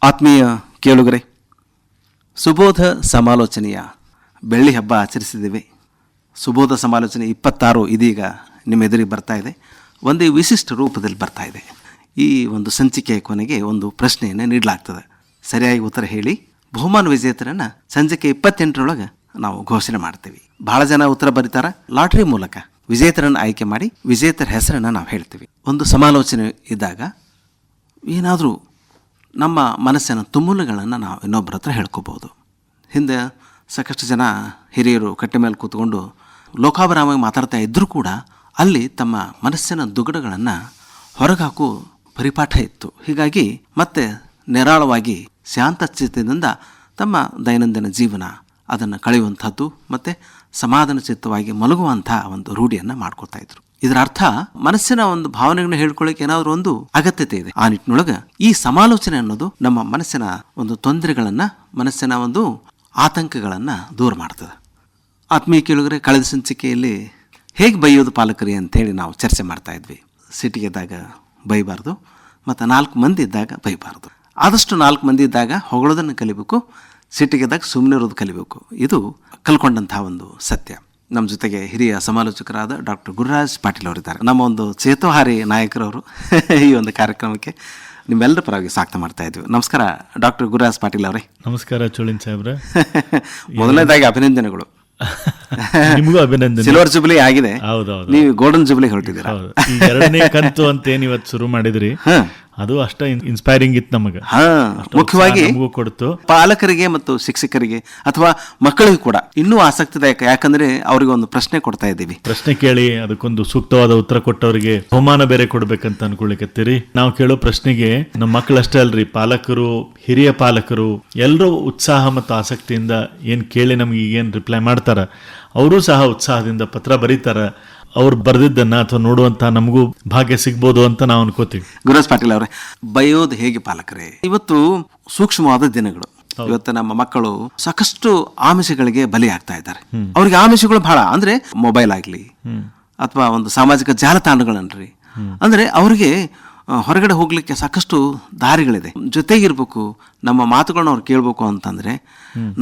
ಆತ್ಮೀಯ ಕೇಳುಗರೆ, ಸುಬೋಧ ಸಮಾಲೋಚನೆಯ ಬೆಳ್ಳಿ ಹಬ್ಬ ಆಚರಿಸಿದ್ದೇವೆ. ಸುಬೋಧ ಸಮಾಲೋಚನೆ 26 ಇದೀಗ ನಿಮ್ಮ ಎದುರಿಗೆ ಬರ್ತಾ ಇದೆ. ಒಂದೇ ವಿಶಿಷ್ಟ ರೂಪದಲ್ಲಿ ಬರ್ತಾ ಇದೆ. ಈ ಒಂದು ಸಂಚಿಕೆಯ ಕೊನೆಗೆ ಒಂದು ಪ್ರಶ್ನೆಯನ್ನು ನೀಡಲಾಗ್ತದೆ. ಸರಿಯಾಗಿ ಉತ್ತರ ಹೇಳಿ ಬಹುಮಾನ ವಿಜೇತರನ್ನು ಸಂಚಿಕೆ 28ರೊಳಗೆ ನಾವು ಘೋಷಣೆ ಮಾಡ್ತೀವಿ. ಬಹಳ ಜನ ಉತ್ತರ ಬರೀತಾರೆ. ಲಾಟ್ರಿ ಮೂಲಕ ವಿಜೇತರನ್ನು ಆಯ್ಕೆ ಮಾಡಿ ವಿಜೇತರ ಹೆಸರನ್ನು ನಾವು ಹೇಳ್ತೀವಿ. ಒಂದು ಸಮಾಲೋಚನೆ ಇದ್ದಾಗ ಏನಾದರೂ ನಮ್ಮ ಮನಸ್ಸಿನ ತುಮುಲುಗಳನ್ನು ನಾವು ಇನ್ನೊಬ್ಬರ ಹತ್ರ ಹೇಳ್ಕೋಬೋದು. ಹಿಂದೆ ಸಾಕಷ್ಟು ಜನ ಹಿರಿಯರು ಕಟ್ಟೆ ಮೇಲೆ ಕೂತ್ಕೊಂಡು ಲೋಕಾಭಿರಾಮಾಗಿ ಮಾತಾಡ್ತಾ ಇದ್ದರೂ ಕೂಡ ಅಲ್ಲಿ ತಮ್ಮ ಮನಸ್ಸಿನ ದುಗಡಗಳನ್ನು ಹೊರಗಾಕೋ ಪರಿಪಾಠ ಇತ್ತು. ಹೀಗಾಗಿ ಮತ್ತೆ ನಿರಾಳವಾಗಿ ಶಾಂತಚಿತ್ತದಿಂದ ತಮ್ಮ ದೈನಂದಿನ ಜೀವನ ಅದನ್ನು ಕಳೆಯುವಂಥದ್ದು ಮತ್ತು ಸಮಾಧಾನ ಚಿತ್ತವಾಗಿ ಮಲಗುವಂಥ ಒಂದು ರೂಢಿಯನ್ನು ಮಾಡ್ಕೊಳ್ತಾ ಇದ್ರು. ಇದರ ಅರ್ಥ ಮನಸ್ಸಿನ ಒಂದು ಭಾವನೆಗಳನ್ನ ಹೇಳ್ಕೊಳ್ಳಿಕ್ಕೆ ಏನಾದರೂ ಒಂದು ಅಗತ್ಯತೆ ಇದೆ. ಆ ನಿಟ್ಟಿನೊಳಗೆ ಈ ಸಮಾಲೋಚನೆ ಅನ್ನೋದು ನಮ್ಮ ಮನಸ್ಸಿನ ಒಂದು ತೊಂದರೆಗಳನ್ನು, ಮನಸ್ಸಿನ ಒಂದು ಆತಂಕಗಳನ್ನು ದೂರ ಮಾಡ್ತದೆ. ಆತ್ಮೀಯ ಕೇಳುಗರೆ, ಕಳೆದ ಸಂಚಿಕೆಯಲ್ಲಿ ಹೇಗೆ ಬೈಯೋದು ಪಾಲಕರಿ ಅಂತೇಳಿ ನಾವು ಚರ್ಚೆ ಮಾಡ್ತಾ ಇದ್ವಿ. ಸಿಟಿಗೆದ್ದಾಗ ಬೈಬಾರ್ದು ಮತ್ತು 4 ಮಂದಿ ಇದ್ದಾಗ ಬೈಬಾರ್ದು. ಆದಷ್ಟು 4 ಮಂದಿ ಇದ್ದಾಗ ಹೊಗಳೋದನ್ನು ಕಲಿಬೇಕು, ಸಿಟಿಗೆದ್ದಾಗ ಸುಮ್ಮನೆ ಇರೋದು ಕಲಿಬೇಕು. ಇದು ಕಲ್ಕೊಂಡಂಥ ಒಂದು ಸತ್ಯ. ನಮ್ಮ ಜೊತೆಗೆ ಹಿರಿಯ ಸಮಾಲೋಚಕರಾದ ಡಾಕ್ಟರ್ ಗುರುರಾಜ್ ಪಾಟೀಲ್ ಅವರಿದ್ದಾರೆ. ನಮ್ಮ ಒಂದು ಚೇತೋಹಾರಿ ನಾಯಕರವರು ಈ ಒಂದು ಕಾರ್ಯಕ್ರಮಕ್ಕೆ ನಿಮ್ಮೆಲ್ಲರ ಪರವಾಗಿ ಸ್ವಾಗತ ಮಾಡ್ತಾ ಇದ್ವಿ. ನಮಸ್ಕಾರ ಡಾಕ್ಟರ್ ಗುರುರಾಜ್ ಪಾಟೀಲ್ ಅವರೇ. ನಮಸ್ಕಾರ ಚೋಳಿನ್ ಸಾಹೇಬ್ರೆ. ಮೊದಲನೇದಾಗಿ ಅಭಿನಂದನೆಗಳು. ನಿಮಗೂ ಅಭಿನಂದನೆ. ಸಿಲ್ವರ್ ಜುಬ್ಲಿ ಆಗಿದೆ, ನೀವು ಗೋಲ್ಡನ್ ಜುಬ್ಲಿ ಹೊರಟಿದ್ದೀರಾ. 2ನೇ ಕಂತು ಅಂತ ಏನ್ ಇವತ್ತು ಶುರು ಮಾಡಿದ್ರಿ, ಅದು ಅಷ್ಟ ಇನ್ಸ್ಪೈರಿಂಗ್ ಇತ್ತು ನಮಗೆ. ಮುಖ್ಯವಾಗಿ ಕೊಡ್ತು ಪಾಲಕರಿಗೆ ಮತ್ತು ಶಿಕ್ಷಕರಿಗೆ ಅಥವಾ ಮಕ್ಕಳಿಗೂ ಕೂಡ ಇನ್ನೂ ಆಸಕ್ತಿದಾಯಕ. ಯಾಕಂದ್ರೆ ಅವ್ರಿಗೆ ಒಂದು ಪ್ರಶ್ನೆ ಕೊಡ್ತಾ ಇದ್ದೀವಿ. ಪ್ರಶ್ನೆ ಕೇಳಿ ಅದಕ್ಕೊಂದು ಸೂಕ್ತವಾದ ಉತ್ತರ ಕೊಟ್ಟವರಿಗೆ ಬಹುಮಾನ ಬೇರೆ ಕೊಡ್ಬೇಕಂತ ಅನ್ಕೊಳ್ಲಿಕತ್ತೀರಿ. ನಾವು ಕೇಳೋ ಪ್ರಶ್ನೆಗೆ ನಮ್ಮ ಮಕ್ಕಳಷ್ಟೇ ಅಲ್ರಿ, ಪಾಲಕರು, ಹಿರಿಯ ಪಾಲಕರು ಎಲ್ಲರೂ ಉತ್ಸಾಹ ಮತ್ತು ಆಸಕ್ತಿಯಿಂದ ಏನ್ ಕೇಳಿ ನಮ್ಗೆ ಈಗೇನ್ ರಿಪ್ಲೈ ಮಾಡ್ತಾರ, ಅವರು ಸಹ ಉತ್ಸಾಹದಿಂದ ಪತ್ರ ಬರೀತಾರ. ಅವ್ರು ಬರೆದಿದ್ದನ್ನ ಅಥವಾ ನೋಡುವಂತ ನಮಗೂ ಭಾಗ್ಯ ಸಿಗ್ಬೋದು ಅಂತ ನಾವು ಅನ್ಕೋತೀವಿ. ಗುರುರಾಜ್ ಪಾಟೀಲ್ ಅವರೇ, ಬಯೋದು ಹೇಗೆ ಪಾಲಕರೇ? ಇವತ್ತು ಸೂಕ್ಷ್ಮವಾದ ದಿನಗಳು. ಇವತ್ತು ನಮ್ಮ ಮಕ್ಕಳು ಸಾಕಷ್ಟು ಆಮಿಷಗಳಿಗೆ ಬಲಿ ಆಗ್ತಾ ಇದ್ದಾರೆ. ಅವ್ರಿಗೆ ಆಮಿಷಗಳು ಬಹಳ, ಅಂದ್ರೆ ಮೊಬೈಲ್ ಆಗ್ಲಿ ಅಥವಾ ಒಂದು ಸಾಮಾಜಿಕ ಜಾಲತಾಣಗಳನ್ರಿ, ಅಂದ್ರೆ ಅವ್ರಿಗೆ ಹೊರಗಡೆ ಹೋಗ್ಲಿಕ್ಕೆ ಸಾಕಷ್ಟು ದಾರಿಗಳಿದೆ. ಜೊತೆಗಿರ್ಬೇಕು, ನಮ್ಮ ಮಾತುಗಳನ್ನ ಅವ್ರು ಕೇಳ್ಬೇಕು ಅಂತಂದ್ರೆ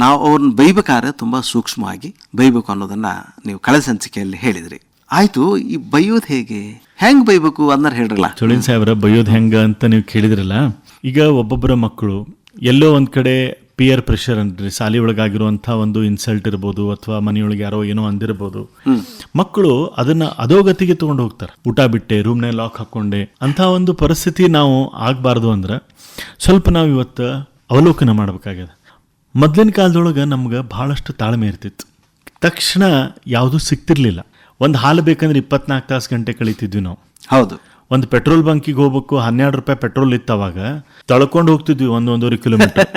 ನಾವು ಅವ್ರನ್ನ ಬೈಬೇಕಾದ್ರೆ ತುಂಬಾ ಸೂಕ್ಷ್ಮವಾಗಿ ಬೈಬೇಕು ಅನ್ನೋದನ್ನ ನೀವು ಕಳೆದ ಸಂಚಿಕೆಯಲ್ಲಿ ಹೇಳಿದ್ರಿ. ಆಯ್ತು, ಈ ಬೈಯೋದು ಹೇಗೆ, ಹೆಂಗ್ ಬೈಬೇಕು ಅದನ್ನ ಹೇಳ್ರಲ್ಲ. ಚೋಳಿನ್ ಸಾಹೇಬ್ರ, ಬೈಯೋದು ಹೆಂಗ ಅಂತ ನೀವು ಕೇಳಿದ್ರಲ್ಲ. ಈಗ ಒಬ್ಬೊಬ್ಬರ ಮಕ್ಕಳು ಎಲ್ಲೋ ಒಂದ್ ಕಡೆ ಪಿಯರ್ ಪ್ರೆಷರ್ ಅಂದ್ರೆ ಶಾಲೆ ಒಳಗಾಗಿರುವಂಥ ಒಂದು ಇನ್ಸಲ್ಟ್ ಇರ್ಬೋದು, ಅಥವಾ ಮನೆಯೊಳಗೆ ಯಾರೋ ಏನೋ ಅಂದಿರ್ಬೋದು. ಮಕ್ಕಳು ಅದನ್ನ ಅಧೋಗತಿಗೆ ತಗೊಂಡು ಹೋಗ್ತಾರೆ. ಊಟ ಬಿಟ್ಟೆ, ರೂಮ್ನೇ ಲಾಕ್ ಹಾಕೊಂಡೆ ಅಂತ ಒಂದು ಪರಿಸ್ಥಿತಿ ನಾವು ಆಗ್ಬಾರ್ದು ಅಂದ್ರೆ ಸ್ವಲ್ಪ ನಾವು ಇವತ್ತು ಅವಲೋಕನ ಮಾಡ್ಬೇಕಾಗ್ಯದ. ಮೊದಲಿನ ಕಾಲದೊಳಗೆ ನಮ್ಗೆ ಬಹಳಷ್ಟು ತಾಳ್ಮೆ ಇರ್ತಿತ್ತು. ತಕ್ಷಣ ಯಾವುದು ಸಿಕ್ತಿರ್ಲಿಲ್ಲ. ಒಂದು ಹಾಲು ಬೇಕಂದ್ರೆ 24 ತಾಸು ಗಂಟೆ ಕಳೀತಿದ್ವಿ ನಾವು. ಹೌದು. ಒಂದು ಪೆಟ್ರೋಲ್ ಬಂಕಿಗೆ ಹೋಗ್ಬೇಕು, 12 ರೂಪಾಯಿ ಪೆಟ್ರೋಲ್ ಇತ್ತವಾಗ, ತಳ್ಕೊಂಡು ಹೋಗ್ತಿದ್ವಿ 1-1.5 ಕಿಲೋಮೀಟರ್.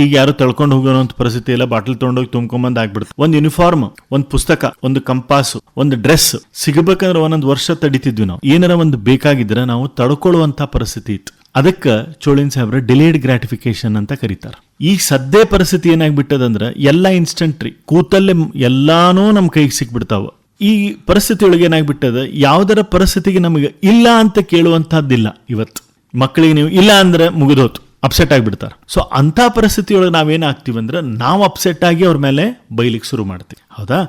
ಈಗ ಯಾರು ತಳ್ಕೊಂಡು ಹೋಗೋಣ ಅಂತ ಪರಿಸ್ಥಿತಿ ಇಲ್ಲ. ಬಾಟಲ್ ತಗೊಂಡೋಗಿ ತುಂಬ್ಕೊಂಬಂದ್ ಆಗ್ಬಿಡುತ್ತೆ. ಒಂದು ಯೂನಿಫಾರ್ಮ್, ಒಂದು ಪುಸ್ತಕ, ಒಂದು ಕಂಪಾಸು, ಒಂದು ಡ್ರೆಸ್ ಸಿಗಬೇಕಂದ್ರೆ 1 ವರ್ಷ ತಡಿತಿದ್ವಿ ನಾವು. ಏನಾರ ಒಂದು ಬೇಕಾಗಿದ್ರೆ ನಾವು ತಡ್ಕೊಳ್ಳುವಂತ ಪರಿಸ್ಥಿತಿ ಇತ್ತು. ಅದಕ್ಕೆ ಚೋಳಿನ್ ಸಾಹೇಬ್ರ ಡಿಲೇಡ್ ಗ್ರಾಟಿಫಿಕೇಶನ್ ಅಂತ ಕರೀತಾರೆ. ಈಗ ಸದ್ಯ ಪರಿಸ್ಥಿತಿ ಏನಾಗ್ಬಿಟ್ಟದಂದ್ರೆ ಎಲ್ಲ ಇನ್ಸ್ಟಂಟ್ ರೀ, ಕೂತಲ್ಲೇ ಎಲ್ಲಾನು ನಮ್ ಕೈಗೆ ಸಿಕ್ಬಿಡ್ತಾವ. ಈ ಪರಿಸ್ಥಿತಿ ಒಳಗೆ ಏನಾಗ್ಬಿಟ್ಟದ, ಯಾವ್ದರ ಪರಿಸ್ಥಿತಿಗೆ ನಮಗೆ ಇಲ್ಲ ಅಂತ ಕೇಳುವಂತಹದ್ದಿಲ್ಲ. ಇವತ್ತು ಮಕ್ಕಳಿಗೆ ನೀವು ಇಲ್ಲ ಅಂದ್ರೆ ಮುಗಿದೋತು, ಅಪ್ಸೆಟ್ ಆಗಿಬಿಡ್ತಾರೆ. ಸೊ ಅಂತ ಪರಿಸ್ಥಿತಿಯೊಳಗೆ ನಾವೇನಾಗ್ತೀವಿ ಅಂದ್ರೆ ನಾವು ಅಪ್ಸೆಟ್ ಆಗಿ ಅವ್ರ ಮೇಲೆ ಬೈಲಿಕ್ಕೆ ಶುರು ಮಾಡ್ತೀವಿ. ಹೌದಾ?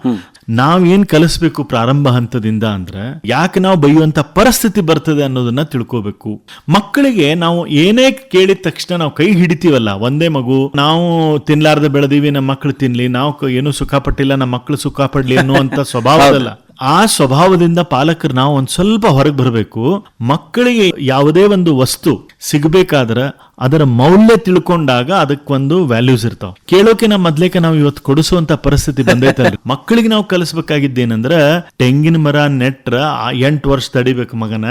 ನಾವೇನ್ ಕಲಿಸ್ಬೇಕು ಪ್ರಾರಂಭ ಹಂತದಿಂದ ಅಂದ್ರೆ ಯಾಕೆ ನಾವು ಬೈಯುವಂತ ಪರಿಸ್ಥಿತಿ ಬರ್ತದೆ ಅನ್ನೋದನ್ನ ತಿಳ್ಕೋಬೇಕು. ಮಕ್ಕಳಿಗೆ ನಾವು ಏನೇ ಕೇಳಿದ ತಕ್ಷಣ ನಾವು ಕೈ ಹಿಡಿತೀವಲ್ಲ, ಒಂದೇ ಮಗು, ನಾವು ತಿನ್ಲಾರ್ದ ಬೆಳೆದೀವಿ, ನಮ್ಮ ಮಕ್ಕಳು ತಿನ್ಲಿ, ನಾವು ಏನು ಸುಖ ಪಟ್ಟಿಲ್ಲ, ನಮ್ಮ ಮಕ್ಕಳು ಸುಖ ಪಡ್ಲಿ ಅನ್ನುವಂತ ಸ್ವಭಾವದಲ್ಲ. ಆ ಸ್ವಭಾವದಿಂದ ಪಾಲಕರು ನಾವು ಒಂದ್ ಸ್ವಲ್ಪ ಹೊರಗೆ ಬರಬೇಕು. ಮಕ್ಕಳಿಗೆ ಯಾವುದೇ ಒಂದು ವಸ್ತು ಸಿಗಬೇಕಾದ್ರೆ ಅದರ ಮೌಲ್ಯ ತಿಳ್ಕೊಂಡಾಗ ಅದಕ್ಕೊಂದು ವ್ಯಾಲ್ಯೂಸ್ ಇರ್ತಾವ. ಕೇಳೋಕೆ ಮೊದ್ಲೇಕೆ ನಾವು ಇವತ್ತು ಕೊಡಿಸುವಂತ ಪರಿಸ್ಥಿತಿ ಬಂದೈತಲ್ರಿ. ಮಕ್ಕಳಿಗೆ ನಾವು ಕಲಿಸ್ಬೇಕಾಗಿದ್ದೇನಂದ್ರ ತೆಂಗಿನ ಮರ ನೆಟ್ರ 8 ವರ್ಷ ತಡಿಬೇಕು ಮಗನ,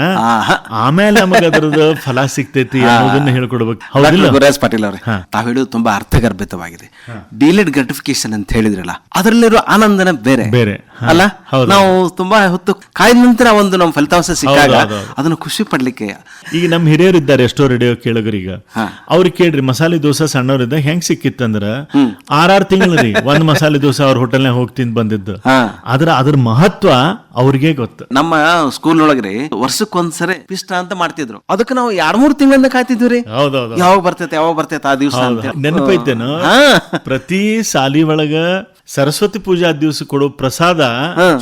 ಆಮೇಲೆ ನಮಗ ಅದರದ ಫಲ ಸಿಗ್ತೈತಿ ಅನ್ನೋದನ್ನ ಹೇಳ್ಕೊಡ್ಬೇಕು. ಹೌದಿಲ್ಲ ಗುರುರಾಜ್ ಪಾಟೀಲ್ ಅವ್ರೆ, ತಾವ್ ಹೇಳೋದು ತುಂಬಾ ಅರ್ಥಗರ್ಭಿತವಾಗಿದೆ. ಡಿಲೇಡ್ ಗ್ರಾಟಿಫಿಕೇಶನ್ ಅಂತ ಹೇಳಿದ್ರಲ್ಲ, ಅದರಲ್ಲಿರೋ ಆನಂದನ ಬೇರೆ ಬೇರೆ ಅಲ್ಲ. ನಾವು ತುಂಬಾ ಹೊತ್ತು ಕಾಯ್ದ ನಂತರ ಒಂದು ನಮ್ಮ ಫಲಿತಾಂಶ ಸಿಕ್ಕಾಗ ಅದನ್ನು ಖುಷಿ ಪಡ್ಲಿಕ್ಕೆ. ಈಗ ನಮ್ಮ ಹಿರಿಯರು ಇದ್ದಾರೆ, ಎಷ್ಟೋ ರೇಡಿಯೋ ಕೇಳೋಗರೀಗ ಅವ್ರಿಗೆ ಕೇಳ್ರಿ ಮಸಾಲೆ ದೋಸೆ ಸಣ್ಣವ್ರಿದ್ದ ಹೆಂಗ್ ಸಿಕ್ಕಿತ್ತಂದ್ರ 6 ತಿಂಗಳು ರೀ ಒಂದ್ ಮಸಾಲೆ ದೋಸೆ ಅವ್ರ ಹೋಟೆಲ್ನಾಗ ಹೋಗಿ ತಿಂದ್ ಬಂದಿದ್ದು. ಅದ್ರ ಮಹತ್ವ ಅವ್ರಿಗೆ ಗೊತ್ತು. ನಮ್ಮ ಸ್ಕೂಲ್ ಒಳಗ್ರಿ ವರ್ಷಕ್ಕೊಂದ್ಸರಿ ಪಿಷ್ಟ ಅಂತ ಮಾಡ್ತಿದ್ರು, ಅದಕ್ಕೆ ನಾವು 2-3 ತಿಂಗಳಿಂದ ಕಾಯ್ತಿದ್ವಿ ರೀ. ಹೌದೌದು, ಯಾವಾಗ ಬರ್ತೈತೆ ಆ ದಿವಸ ಅಂತ. ನೆನಪೈತೇನು? ಪ್ರತಿ ಸಾಲಿ ಒಳಗ ಸರಸ್ವತಿ ಪೂಜಾ ದಿವಸ ಕೊಡೋ ಪ್ರಸಾದ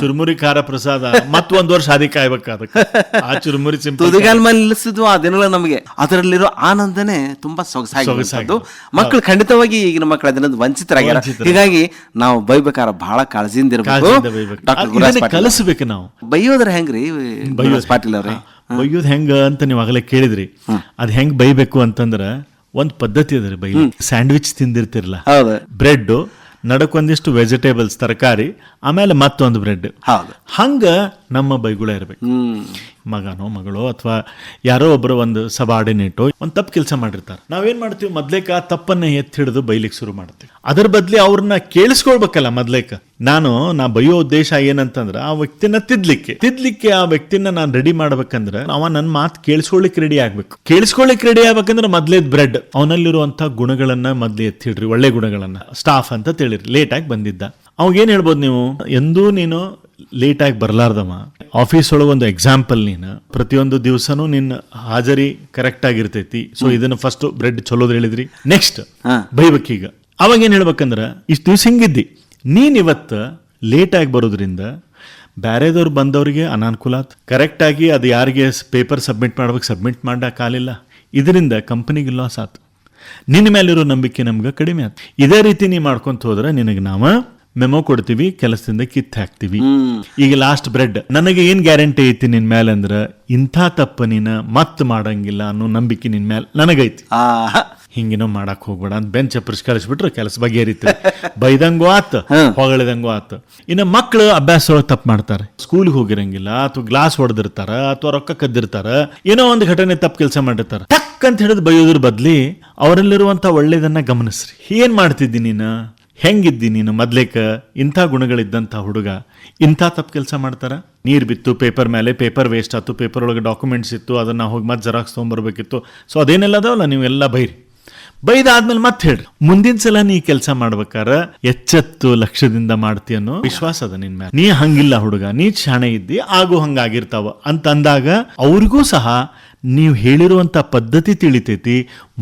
ಚುರುಮುರಿ ಖಾರ ಪ್ರಸಾದ ಮತ್ತೊಂದ್ ವರ್ಷ ಹಾದಿ ಕಾಯ್ಬೇಕ ಅದಕ್ಕೆ. ಆ ಚುರುಮುರಿ ತುದಿಗಾಲ್ ಮೇಲೆ ನಿಲ್ಲಿಸಿದ್ವು ಆ ದಿನಗಳು ನಮಗೆ. ಅದರಲ್ಲಿರೋ ಆನಂದನೇ ತುಂಬಾ ಸೊಗಸಾಗಿ. ಮಕ್ಕಳು ಖಂಡಿತವಾಗಿ ಈಗಿನ ಮಕ್ಕಳು ಅದನ್ನ ವಂಚಿತರಾಗ್ಯಾರ. ಹೀಗಾಗಿ ನಾವು ಬೈಬೇಕಾರ ಬಹಳ ಕಾಳಜಿಯಿಂದ ಇರಬೇಕು. ಕಲಿಸ್ಬೇಕು ನಾವು. ಬೈಯೋದ್ರ ಹೆಂಗ್ರಿ ಪಾಟೀಲ್ ಅವ್ರೆ? ಬೈಯೋದ್ ಹೆಂಗ ಅಂತ ನೀವು ಆಗಲೇ ಕೇಳಿದ್ರಿ. ಅದ್ ಹೆಂಗ್ ಬೈಬೇಕು ಅಂತಂದ್ರ ಒಂದ್ ಪದ್ಧತಿ ಅದ್ರಿ ಬೈ. ಸ್ಯಾಂಡ್ವಿಚ್ ತಿಂದಿರ್ತಿರ್ಲ, ಬ್ರೆಡ್ ನಡಕೊಂದಿಷ್ಟು ವೆಜಿಟೇಬಲ್ಸ್ ತರಕಾರಿ, ಆಮೇಲೆ ಮತ್ತೊಂದು ಬ್ರೆಡ್. ಹಂಗ ನಮ್ಮ ಬೈಗುಳ ಇರ್ಬೇಕು. ಮಗನೋ ಮಗಳೋ ಅಥವಾ ಯಾರೋ ಒಬ್ಬರು ಒಂದು ಸಬಾರ್ಡಿನೇಟೋ ಒಂದು ತಪ್ಪು ಕೆಲಸ ಮಾಡಿರ್ತಾರೆ. ನಾವೇನ್ ಮಾಡ್ತೀವಿ, ಮೊದ್ಲೇಕ ಆ ತಪ್ಪನ್ನ ಎತ್ತಿ ಹಿಡಿದು ಬೈಲಿಕ್ಕೆ ಶುರು ಮಾಡ್ತೀವಿ. ಅದ್ರ ಬದ್ಲಿ ಅವ್ರನ್ನ ಕೇಳಿಸ್ಕೊಳ್ಬೇಕಲ್ಲ. ಮೊದ್ಲೇಕ ನಾ ಬೈಯೋ ಉದ್ದೇಶ ಏನಂತಂದ್ರ ಆ ವ್ಯಕ್ತಿನ ತಿದ್ಲಿಕ್ಕೆ ಆ ವ್ಯಕ್ತಿನ ನಾನು ರೆಡಿ ಮಾಡ್ಬೇಕಂದ್ರ ಅವ ನನ್ನ ಮಾತು ಕೇಳಿಸ್ಕೊಳ್ಳಿಕ್ ರೆಡಿ ಆಗ್ಬೇಕಂದ್ರೆ ಮೊದ್ಲೇದ್ ಬ್ರೆಡ್ ಅವನಲ್ಲಿರುವಂತ ಗುಣಗಳನ್ನ ಮೊದ್ಲು ಎತ್ತಿ ಹಿಡ್ರಿ, ಒಳ್ಳೆ ಗುಣಗಳನ್ನ. ಸ್ಟಾಫ್ ಅಂತ ತಿಳಿರಿ, ಲೇಟ್ ಆಗಿ ಬಂದಿದ್ದ, ಅವಾಗೇನ್ ಹೇಳ್ಬೋದು ನೀವು, ಎಂದೂ ನೀನು ಲೇಟ್ ಆಗಿ ಬರ್ಲಾರ್ದವ. ಆಫೀಸ್ ಒಳಗೆ ಒಂದು ಎಕ್ಸಾಂಪಲ್, ನೀನು ಪ್ರತಿಯೊಂದು ದಿವಸನೂ ನಿನ್ನ ಹಾಜರಿ ಕರೆಕ್ಟ್ ಆಗಿರ್ತೈತಿ. ಸೊ ಇದನ್ನ ಫಸ್ಟ್ ಬ್ರೆಡ್ ಚಲೋದ್ ಹೇಳಿದ್ರಿ, ನೆಕ್ಸ್ಟ್ ಬೈಬೇಕೀಗ. ಅವಾಗ ಏನ್ ಹೇಳ್ಬೇಕಂದ್ರ, ಇಷ್ಟು ದಿವ್ಸ ಹಿಂಗಿದ್ದಿ, ನೀನ್ ಇವತ್ತು ಲೇಟ್ ಆಗಿ ಬರೋದ್ರಿಂದ ಬ್ಯಾರೆದವ್ರು ಬಂದವ್ರಿಗೆ ಅನಾನುಕೂಲ ಆತ್. ಕರೆಕ್ಟ್ ಆಗಿ ಅದು ಯಾರಿಗೆ ಪೇಪರ್ ಸಬ್ಮಿಟ್ ಮಾಡ್ಬೇಕು ಸಬ್ಮಿಟ್ ಮಾಡಕ್ಕಾಗಲಿಲ್ಲ, ಇದರಿಂದ ಕಂಪನಿಗೆ ಲಾಸ್ ಆತು. ನಿನ್ನ ಮೇಲಿರೋ ನಂಬಿಕೆ ನಮ್ಗೆ ಕಡಿಮೆ ಆಯ್ತು. ಇದೇ ರೀತಿ ನೀ ಮಾಡ್ಕೊಂತ ಹೋದ್ರೆ ನಿನಗೆ ನಾವು ಮೆಮೊ ಕೊಡ್ತೀವಿ, ಕೆಲಸದಿಂದ ಕಿತ್ತು ಹಾಕ್ತಿವಿ. ಈಗ ಲಾಸ್ಟ್ ಬ್ರೆಡ್, ನನಗೆ ಏನ್ ಗ್ಯಾರಂಟಿ ಐತಿ ನಿನ್ ಮೇಲೆ ಅಂದ್ರ ಇಂಥ ತಪ್ಪ ನೀನ ಮತ್ ಮಾಡಂಗಿಲ್ಲ ಅನ್ನೋ ನಂಬಿಕೆ ನಿನ್ ಮೇಲೆ ನನಗೈತಿ. ಹಿಂಗೇನೋ ಮಾಡಕ್ ಹೋಗ್ಬೇಡ ಅಂತ ಬೆಂಚ್ ಪರಿಷ್ಕರಿಸ್ಬಿಟ್ರೆ ಕೆಲಸ ಬಗೆಹರಿತ. ಬೈದಂಗೂ ಆತ, ಹೊಗಳಿದಂಗೂ ಆತ. ಇನ್ನು ಮಕ್ಕಳು ಅಭ್ಯಾಸ ಒಳಗೆ ತಪ್ಪು ಮಾಡ್ತಾರೆ, ಸ್ಕೂಲ್ಗೆ ಹೋಗಿರಂಗಿಲ್ಲ, ಅಥವಾ ಗ್ಲಾಸ್ ಹೊಡೆದಿರ್ತಾರ, ಅಥವಾ ರೊಕ್ಕ ಕದ್ದಿರ್ತಾರ, ಏನೋ ಒಂದು ಘಟನೆ ತಪ್ಪು ಕೆಲಸ ಮಾಡಿರ್ತಾರ. ಟಕ್ ಅಂತ ಹಿಡಿದು ಬೈಯೋದ್ರ ಬದ್ಲಿ ಅವರಲ್ಲಿರುವಂತ ಒಳ್ಳೇದನ್ನ ಗಮನಿಸ್ರಿ. ಏನ್ ಮಾಡ್ತಿದ್ದಿ ನೀನು, ಹೆಂಗಿದ್ದಿ ನೀನು ಮೊದ್ಲೇಕ, ಇಂಥ ಗುಣಗಳಿದ್ದಂಥ ಹುಡುಗ ಇಂಥ ತಪ್ಪು ಕೆಲಸ ಮಾಡ್ತಾರ. ನೀರು ಬಿತ್ತು ಪೇಪರ್ ಮೇಲೆ, ಪೇಪರ್ ವೇಸ್ಟ್ ಆಯ್ತು, ಪೇಪರ್ ಒಳಗೆ ಡಾಕ್ಯುಮೆಂಟ್ಸ್ ಇತ್ತು, ಅದನ್ನ ಹೋಗಿ ಮತ್ತೆ ಜೆರಾಕ್ಸ್ ತೊಗೊಂಬರ್ಬೇಕಿತ್ತು. ಸೊ ಅದೇನೆಲ್ಲ ಅದಾವಲ್ಲ, ನೀವೆಲ್ಲ ಬೈದಾದ್ಮೇಲೆ ಮತ್ತೆ ಹೇಳ್ರಿ, ಮುಂದಿನ ಸಲ ನೀ ಕೆಲಸ ಮಾಡ್ಬೇಕಾರ ಎಚ್ಚೆತ್ತು ಲಕ್ಷ್ಯದಿಂದ ಮಾಡ್ತಿ ಅನ್ನೋ ವಿಶ್ವಾಸ ಅದ ನಿನ್ ಮೇಲೆ. ನೀ ಹಂಗಿಲ್ಲ ಹುಡುಗ, ನೀ ಶಾಣೆ ಇದ್ದಿ, ಆಗು ಹಂಗಾಗಿರ್ತಾವ ಅಂತ ಅಂದಾಗ ಅವ್ರಿಗೂ ಸಹ ನೀವು ಹೇಳಿರುವಂತ ಪದ್ಧತಿ ತಿಳಿತೈತಿ.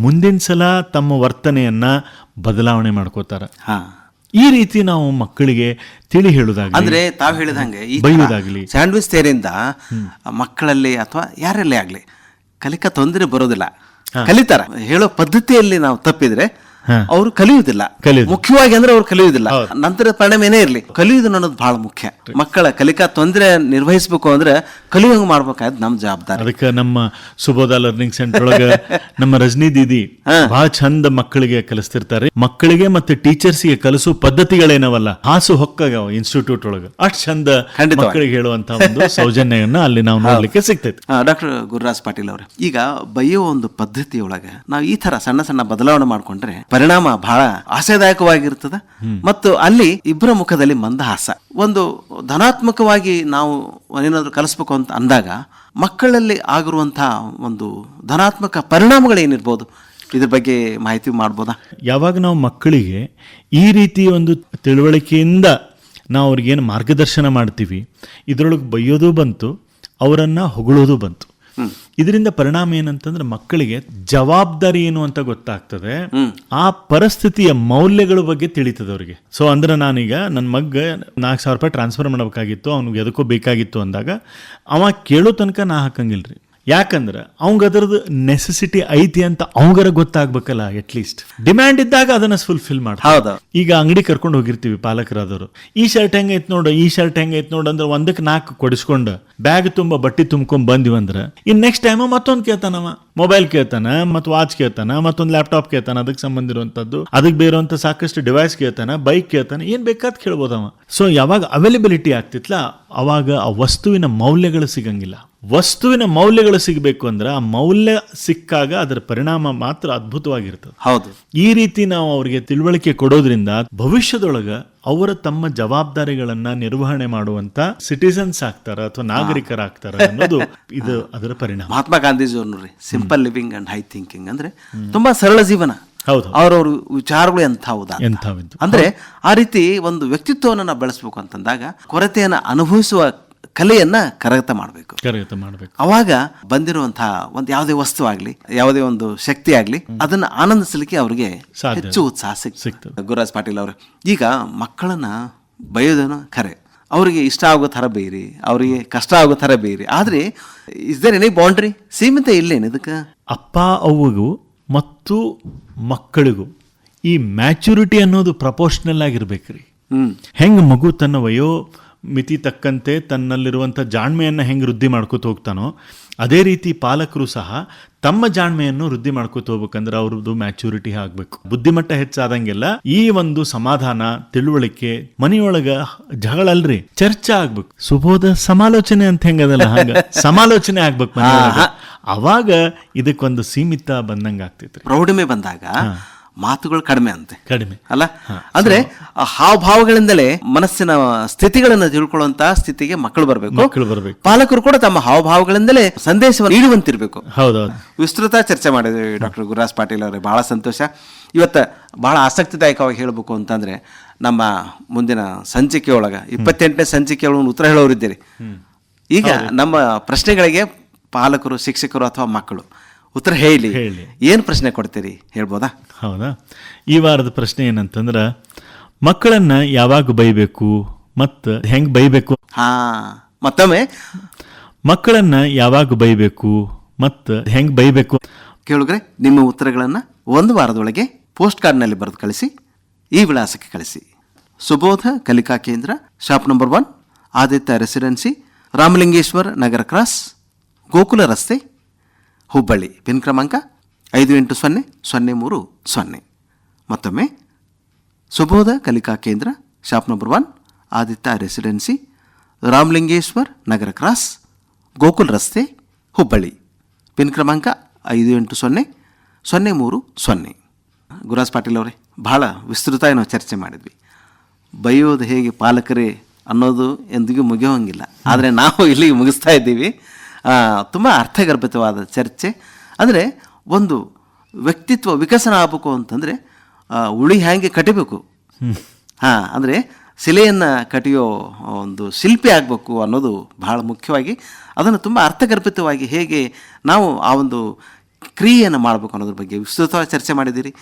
ಮುಂದಿನ ಸಲ ತಮ್ಮ ವರ್ತನೆಯನ್ನ ಬದಲಾವಣೆ ಮಾಡ್ಕೋತಾರ. ಈ ರೀತಿ ನಾವು ಮಕ್ಕಳಿಗೆ ತಿಳಿ ಹೇಳುದಾಗ್ಲಿ, ಅಂದ್ರೆ ತಾವ್ ಹೇಳಿದಂಗೆ ಬೈಯುವುದಾಗ್ಲಿ, ಸ್ಯಾಂಡ್ವಿಚ್ ಥಿಯರಿಯಿಂದ ಮಕ್ಕಳಲ್ಲಿ ಅಥವಾ ಯಾರಲ್ಲೇ ಆಗ್ಲಿ ಕಲಿಕಾ ತೊಂದರೆ ಬರೋದಿಲ್ಲ. ಕಲಿತಾರ, ಹೇಳೋ ಪದ್ಧತಿಯಲ್ಲಿ ನಾವು ತಪ್ಪಿದ್ರೆ ಅವರು ಕಲಿಯುವುದಿಲ್ಲ. ಮುಖ್ಯವಾಗಿ ಅಂದ್ರೆ ಅವ್ರು ಕಲಿಯುವುದಿಲ್ಲ. ನಂತರ ಪರಿಣಾಮ ಏನೇ ಇರ್ಲಿ, ಕಲಿಯುವುದು ಅನ್ನೋದು ಬಹಳ ಮುಖ್ಯ. ಮಕ್ಕಳ ಕಲಿಕಾ ತೊಂದರೆ ನಿರ್ವಹಿಸಬೇಕು ಅಂದ್ರೆ ಕಲಿಯುವಂಗ ಮಾಡ್ಬೇಕಾದ್ ನಮ್ ಜವಾಬ್ದಾರಿ. ಅದಕ್ಕೆ ನಮ್ಮ ಸುಬೋಧ ಲರ್ನಿಂಗ್ ಸೆಂಟರ್ ಒಳಗ ನಮ್ಮ ರಜನಿ ದೀದಿ ಬಹಳ ಚಂದ ಮಕ್ಕಳಿಗೆ ಕಲಿಸ್ತಿರ್ತಾರೆ. ಮಕ್ಕಳಿಗೆ ಮತ್ತೆ ಟೀಚರ್ಸ್ಗೆ ಕಲಿಸೋ ಪದ್ಧತಿಗಳೇನವಲ್ಲ ಹಾಸು ಹೊಕ್ಕಾಗ ಇನ್ಸ್ಟಿಟ್ಯೂಟ್ ಒಳಗ ಅಷ್ಟ್ ಚಂದ ಮಕ್ಕಳಿಗೆ ಹೇಳುವಂತ ಒಂದು ಸೌಜನ್ಯವನ್ನ ಅಲ್ಲಿ ನಾವು ನೋಡ್ಲಿಕ್ಕೆ ಸಿಗ್ತೈತಿ. ಡಾಕ್ಟರ್ ಗುರುರಾಜ್ ಪಾಟೀಲ್ ಅವರೇ, ಈಗ ಬೈಯೋ ಒಂದು ಪದ್ಧತಿಯೊಳಗ ನಾವು ಈ ತರ ಸಣ್ಣ ಸಣ್ಣ ಬದಲಾವಣೆ ಮಾಡ್ಕೊಂಡ್ರೆ ಪರಿಣಾಮ ಬಹಳ ಆಶಾದಾಯಕವಾಗಿರ್ತದ. ಮತ್ತು ಅಲ್ಲಿ ಇಬ್ಬರ ಮುಖದಲ್ಲಿ ಮಂದಹಾಸ, ಒಂದು ಧನಾತ್ಮಕವಾಗಿ ನಾವು ಏನಾದ್ರು ಕಲಿಸ್ಬೇಕು ಅಂತ ಅಂದಾಗ ಮಕ್ಕಳಲ್ಲಿ ಆಗಿರುವಂತಹ ಒಂದು ಧನಾತ್ಮಕ ಪರಿಣಾಮಗಳೇನಿರ್ಬೋದು, ಇದ್ರ ಬಗ್ಗೆ ಮಾಹಿತಿ ಮಾಡ್ಬೋದಾ? ಯಾವಾಗ ನಾವು ಮಕ್ಕಳಿಗೆ ಈ ರೀತಿ ಒಂದು ತಿಳುವಳಿಕೆಯಿಂದ ನಾವು ಅವ್ರಿಗೇನು ಮಾರ್ಗದರ್ಶನ ಮಾಡ್ತೀವಿ, ಇದರೊಳಗೆ ಬೈಯೋದು ಬಂತು, ಅವರನ್ನ ಹೊಗಳೋದು ಬಂತು. ಇದರಿಂದ ಪರಿಣಾಮ ಏನಂತಂದ್ರೆ ಮಕ್ಕಳಿಗೆ ಜವಾಬ್ದಾರಿ ಏನು ಅಂತ ಗೊತ್ತಾಗ್ತದೆ, ಆ ಪರಿಸ್ಥಿತಿಯ ಮೌಲ್ಯಗಳ ಬಗ್ಗೆ ತಿಳಿತದೆ ಅವ್ರಿಗೆ. ಸೊ ಅಂದ್ರೆ ನಾನೀಗ ನನ್ನ ಮಗ 4,000 ರೂಪಾಯಿ ಟ್ರಾನ್ಸ್ಫರ್ ಮಾಡಬೇಕಾಗಿತ್ತು, ಅವ್ನಿಗೆ ಎದಕ್ಕೋ ಬೇಕಾಗಿತ್ತು ಅಂದಾಗ ಅವ ಕೇಳೋ ತನಕ ನಾ ಹಾಕಂಗಿಲ್ರಿ. ಯಾಕಂದ್ರೆ ಅವಂಗ ಅದರದ್ದು ನೆಸೆಸಿಟಿ ಐತಿ ಅಂತ ಅವಂಗರ ಗೊತ್ತಾಗ್ಬೇಕಲ್ಲ. ಅಟ್ಲೀಸ್ಟ್ ಡಿಮ್ಯಾಂಡ್ ಇದ್ದಾಗ ಅದನ್ನ ಫುಲ್ಫಿಲ್ ಮಾಡ್ತಾರೆ. ಈಗ ಅಂಗಡಿ ಕರ್ಕೊಂಡು ಹೋಗಿರ್ತೀವಿ ಪಾಲಕರಾದವರು, ಈ ಶರ್ಟ್ ಹೆಂಗೈತ್ ನೋಡು, ಈ ಶರ್ಟ್ ಹೆಂಗೈತ್ ನೋಡು ಅಂದ್ರೆ 1ಕ್ಕೆ 4 ಕೊಡಿಸ್ಕೊಂಡು ಬ್ಯಾಗ್ ತುಂಬ ಬಟ್ಟೆ ತುಂಬ್ಕೊಂಡ್ ಬಂದಿವಂದ್ರ ಇನ್ ನೆಕ್ಸ್ಟ್ ಟೈಮ್ ಮತ್ತೊಂದು ಕೇಳ್ತಾನವ, ಮೊಬೈಲ್ ಕೇಳ್ತಾನ, ಮತ್ ವಾಚ್ ಕೇಳ್ತಾನ, ಮತ್ತೊಂದು ಲ್ಯಾಪ್ಟಾಪ್ ಕೇಳ್ತಾನ, ಅದಕ್ಕೆ ಸಂಬಂಧಿರುವಂತದ್ದು, ಅದಕ್ಕೆ ಬೇರುವಂತ ಸಾಕಷ್ಟು ಡಿವೈಸ್ ಕೇಳ್ತಾನ, ಬೈಕ್ ಕೇಳ್ತಾನ, ಏನ್ ಬೇಕಾದ್ ಕೇಳ್ಬೋದವ. ಸೊ ಯಾವಾಗ ಅವೈಲಬಿಲಿಟಿ ಆಗ್ತಿತ್ಲ ಅವಾಗ ಆ ವಸ್ತುವಿನ ಮೌಲ್ಯಗಳು ಸಿಗಂಗಿಲ್ಲ. ವಸ್ತುವಿನ ಮೌಲ್ಯಗಳು ಸಿಗಬೇಕು ಅಂದ್ರೆ ಆ ಮೌಲ್ಯ ಸಿಕ್ಕಾಗ ಅದರ ಪರಿಣಾಮ ಮಾತ್ರ ಅದ್ಭುತವಾಗಿರ್ತದೆ. ಹೌದು. ಈ ರೀತಿ ನಾವು ಅವರಿಗೆ ತಿಳುವಳಿಕೆ ಕೊಡೋದ್ರಿಂದ ಭವಿಷ್ಯದೊಳಗ ಅವರ ತಮ್ಮ ಜವಾಬ್ದಾರಿಗಳನ್ನ ನಿರ್ವಹಣೆ ಮಾಡುವಂತ ಸಿಟಿಸನ್ಸ್ ಆಗ್ತಾರ ಅಥವಾ ನಾಗರಿಕರಾಗ್ತಾರ ಅನ್ನೋದು ಇದು ಅದರ ಪರಿಣಾಮ. ಮಹಾತ್ಮ ಗಾಂಧೀಜಿ ಅವ್ರು ನೋಡ್ರಿ, simple living and high thinking ಅಂದ್ರೆ ತುಂಬಾ ಸರಳ ಜೀವನ. ಹೌದು, ಅವ್ರವ್ರ ವಿಚಾರಗಳು ಎಂಥವುದ ಎಂಥವಿದ್ದು ಅಂದ್ರೆ ಆ ರೀತಿ ಒಂದು ವ್ಯಕ್ತಿತ್ವವನ್ನು ನಾವು ಬೆಳೆಸ್ಬೇಕು ಅಂತಂದಾಗ ಕೊರತೆಯನ್ನು ಅನುಭವಿಸುವ ಕಲೆಯನ್ನ ಕರಗತ ಮಾಡಬೇಕು. ಅವಾಗ ಬಂದಿರುವಂತಹ ಒಂದು ಯಾವುದೇ ವಸ್ತು ಆಗ್ಲಿ, ಯಾವುದೇ ಒಂದು ಶಕ್ತಿ ಆಗ್ಲಿ, ಅದನ್ನ ಆನಂದಿಸಲಿಕ್ಕೆ ಅವ್ರಿಗೆ ಹೆಚ್ಚು ಉತ್ಸಾಹ ಸಿಗ್ತದೆ. ಗುರುರಾಜ್ ಪಾಟೀಲ್ ಅವರು ಈಗ ಮಕ್ಕಳನ್ನ ಬೈಯೋದನ್ನು ಖರೆ, ಅವರಿಗೆ ಇಷ್ಟ ಆಗೋ ಥರ ಬೇರಿ, ಅವರಿಗೆ ಕಷ್ಟ ಆಗೋ ಥರ ಬೇರಿ. ಆದ್ರೆ ಇಸ್ ದೇರ್ ಎನಿ ಬೌಂಡ್ರಿ? ಸೀಮಿತ ಇಲ್ಲೇನು ಇದಕ್ಕೆ? ಅಪ್ಪ ಅವ್ವಗೂ ಮತ್ತು ಮಕ್ಕಳಿಗೂ ಈ ಮ್ಯಾಚುರಿಟಿ ಅನ್ನೋದು ಪ್ರಪೋರ್ಷನಲ್ ಆಗಿರ್ಬೇಕ್ರಿ. ಹೆಂಗ್ ಮಗು ತನ್ನ ವಯೋ ಮಿತಿ ತಕ್ಕಂತೆ ತನ್ನಲ್ಲಿರುವಂಥ ಜಾಣ್ಮೆಯನ್ನ ಹೆಂಗೆ ವೃದ್ಧಿ ಮಾಡ್ಕೋತ ಹೋಗ್ತಾನೋ ಅದೇ ರೀತಿ ಪಾಲಕರು ಸಹ ತಮ್ಮ ಜಾಣ್ಮೆಯನ್ನು ವೃದ್ಧಿ ಮಾಡ್ಕೋತ ಹೋಗ್ಬೇಕಂದ್ರೆ ಅವ್ರದ್ದು ಮ್ಯಾಚುರಿಟಿ ಆಗ್ಬೇಕು. ಬುದ್ಧಿಮಟ್ಟ ಹೆಚ್ಚಾದಂಗೆಲ್ಲ ಈ ಒಂದು ಸಮಾಧಾನ, ತಿಳುವಳಿಕೆ, ಮನೆಯೊಳಗ ಜಗಳ ಅಲ್ರಿ, ಚರ್ಚೆ ಆಗ್ಬೇಕು. ಸುಬೋಧ ಸಮಾಲೋಚನೆ ಅಂತ ಹೆಂಗದಲ್ಲ ಹಂಗ ಸಮಾಲೋಚನೆ ಆಗ್ಬೇಕು ಮನೆಯೊಳಗ. ಅವಾಗ ಇದಕ್ಕೊಂದು ಸೀಮಿತ ಬಂದಂಗ ಆಗ್ತೈತ್ರಿ. ಪ್ರೌಢಿಮೆ ಬಂದಾಗ ಮಾತುಗಳು ಕಡಿಮೆ ಅಲ್ಲ, ಅಂದ್ರೆ ಹಾವಭಾವಗಳಿಂದಲೇ ಮನಸ್ಸಿನ ಸ್ಥಿತಿಗಳನ್ನು ತಿಳ್ಕೊಳ್ಳುವಂತ ಸ್ಥಿತಿಗೆ ಮಕ್ಕಳು ಬರಬೇಕು. ಪಾಲಕರು ಕೂಡ ತಮ್ಮ ಹಾವಭಾವಗಳಿಂದಲೇ ಸಂದೇಶವನ್ನು ನೀಡುವಂತಿರ್ಬೇಕು. ಹೌದೌದು. ವಿಸ್ತೃತ ಚರ್ಚೆ ಮಾಡಿದ್ವಿ ಡಾಕ್ಟರ್ ಗುರುರಾಜ್ ಪಾಟೀಲ್ ಅವರೇ, ಬಹಳ ಸಂತೋಷ. ಇವತ್ತು ಬಹಳ ಆಸಕ್ತಿದಾಯಕವಾಗಿ ಹೇಳಬೇಕು ಅಂತಂದ್ರೆ, ನಮ್ಮ ಮುಂದಿನ ಸಂಚಿಕೆಯೊಳಗ 28ನೇ ಸಂಚಿಕೆಯೊಳಗೆ ಉತ್ತರ ಹೇಳೋರಿದ್ದೀರಿ. ಈಗ ನಮ್ಮ ಪ್ರಶ್ನೆಗಳಿಗೆ ಪಾಲಕರು, ಶಿಕ್ಷಕರು ಅಥವಾ ಮಕ್ಕಳು ಉತ್ತರ ಹೇಳಿ ಏನು ಪ್ರಶ್ನೆ ಕೊಡ್ತೀರಿ ಹೇಳ್ಬೋದಾ? ಹೌದಾ. ಈ ವಾರದ ಪ್ರಶ್ನೆ ಏನಂತಂದ್ರ, ಮಕ್ಕಳನ್ನ ಯಾವಾಗ ಬೈಬೇಕು ಮತ್ತು ಹೆಂಗ್ ಬೈಬೇಕು? ಮತ್ತೊಮ್ಮೆ, ಮಕ್ಕಳನ್ನ ಯಾವಾಗ ಬೈಬೇಕು ಮತ್ತು ಹೆಂಗ್ ಬೈಬೇಕು? ಕೇಳುಗ್ರೆ, ನಿಮ್ಮ ಉತ್ತರಗಳನ್ನ ಒಂದು ವಾರದೊಳಗೆ ಪೋಸ್ಟ್ ಕಾರ್ಡ್ನಲ್ಲಿ ಬರೆದು ಕಳಿಸಿ. ಈ ವಿಳಾಸಕ್ಕೆ ಕಳಿಸಿ: Subodha Kalika Kendra, shop number 1, Aditya residency, Ramalingeshwara Nagar cross, Gokula ರಸ್ತೆ, ಹುಬ್ಬಳ್ಳಿ. ಪಿನ್ ಕ್ರಮಾಂಕ 580030. ಮತ್ತೊಮ್ಮೆ, Subodha Kalika Kendra, shop number 1, Aditya residency, Ramalingeshwar Nagar cross, Gokul ರಸ್ತೆ, ಹುಬ್ಬಳ್ಳಿ. ಪಿನ್ ಕ್ರಮಾಂಕ 580030. ಗುರುರಾಜ್ ಪಾಟೀಲ್ ಅವರೇ, ಬಹಳ ವಿಸ್ತೃತ ನಾವು ಚರ್ಚೆ ಮಾಡಿದ್ವಿ. ಬೈಯೋದು ಹೇಗೆ ಪಾಲಕರೇ ಅನ್ನೋದು ಎಂದಿಗೂ ಮುಗಿಯೋಂಗಿಲ್ಲ, ಆದರೆ ನಾವು ಇಲ್ಲಿಗೆ ಮುಗಿಸ್ತಾ ಇದ್ದೀವಿ. ತುಂಬ ಅರ್ಥಗರ್ಭಿತವಾದ ಚರ್ಚೆ. ಅಂದರೆ ಒಂದು ವ್ಯಕ್ತಿತ್ವ ವಿಕಸನ ಆಗಬೇಕು ಅಂತಂದರೆ ಉಳಿ ಹ್ಯಾಂಗೆ ಕಟ್ಟಬೇಕು, ಅಂದರೆ ಶಿಲೆಯನ್ನು ಕಟ್ಟಿಯೋ ಒಂದು ಶಿಲ್ಪಿ ಆಗಬೇಕು ಅನ್ನೋದು ಬಹಳ ಮುಖ್ಯವಾಗಿ. ಅದನ್ನು ತುಂಬ ಅರ್ಥಗರ್ಭಿತವಾಗಿ ಹೇಗೆ ನಾವು ಆ ಒಂದು ಕ್ರಿಯೆಯನ್ನು ಮಾಡಬೇಕು ಅನ್ನೋದ್ರ ಬಗ್ಗೆ ವಿಸ್ತೃತವಾಗಿ ಚರ್ಚೆ ಮಾಡಿದ್ದೀರಿ.